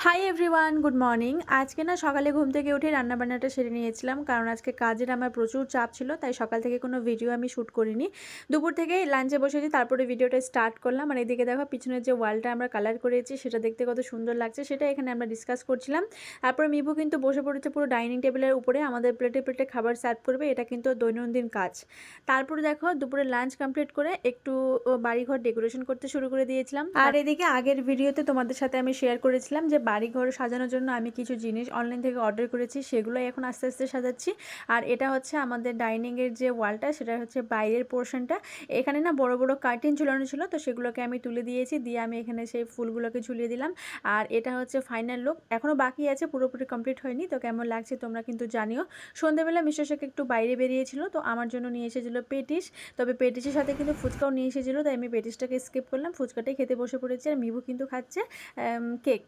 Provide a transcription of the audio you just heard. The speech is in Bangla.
Hi everyone, good morning. আজকে না সকালে ঘুম থেকে উঠে রান্নাবান্নাটা সেরে নিয়েছিলাম, কারণ আজকে কাজের আমার প্রচুর চাপ ছিল, তাই সকাল থেকে কোনো ভিডিও আমি শ্যুট করিনি। দুপুর থেকে লাঞ্চে বসেছি, তারপরে ভিডিওটা স্টার্ট করলাম। আর এদিকে দেখো পিছনের যে ওয়ালটা আমরা কালার করেছি সেটা দেখতে কত সুন্দর লাগছে, সেটা এখানে আমরা ডিসকাস করছিলাম। তারপরে মিবু কিন্তু বসে পড়েছে পুরো ডাইনিং টেবিলের উপরে, আমাদের প্লেটে প্লেটে খাবার সার্ভ করবে, এটা কিন্তু দৈনন্দিন কাজ। তারপরে দেখো দুপুরে লাঞ্চ কমপ্লিট করে একটু বাড়িঘর ডেকোরেশন করতে শুরু করে দিয়েছিলাম। আর এদিকে আগের ভিডিওতে তোমাদের সাথে আমি শেয়ার করেছিলাম যে বাড়িঘর সাজানোর জন্য আমি কিছু জিনিস অনলাইন থেকে অর্ডার করেছি, সেগুলোই এখন আস্তে আস্তে সাজাচ্ছি। আর এটা হচ্ছে আমাদের ডাইনিংয়ের যে ওয়ালটা, সেটা হচ্ছে বাইরের পোর্শনটা। এখানে না বড় বড় কার্টেন ঝুলানো ছিল, তো সেগুলোকে আমি তুলে দিয়েছি, দিয়ে আমি এখানে সেই ফুলগুলোকে ঝুলিয়ে দিলাম। আর এটা হচ্ছে ফাইনাল লুক, এখনও বাকি আছে, পুরোপুরি কমপ্লিট হয়নি। তো কেমন লাগছে তোমরা কিন্তু জানিও। সন্ধ্যেবেলা মিশোশাকে একটু বাইরে বেরিয়েছিল, তো আমার জন্য নিয়ে এসেছিল পেটিস। তবে পেটিসের সাথে কিন্তু ফুচকাও নিয়ে এসেছিলো, তাই আমি পেটিসটাকে স্কিপ করলাম, ফুচকাটাই খেতে বসে পড়েছি। আর মিবু কিন্তু খাচ্ছে কেক।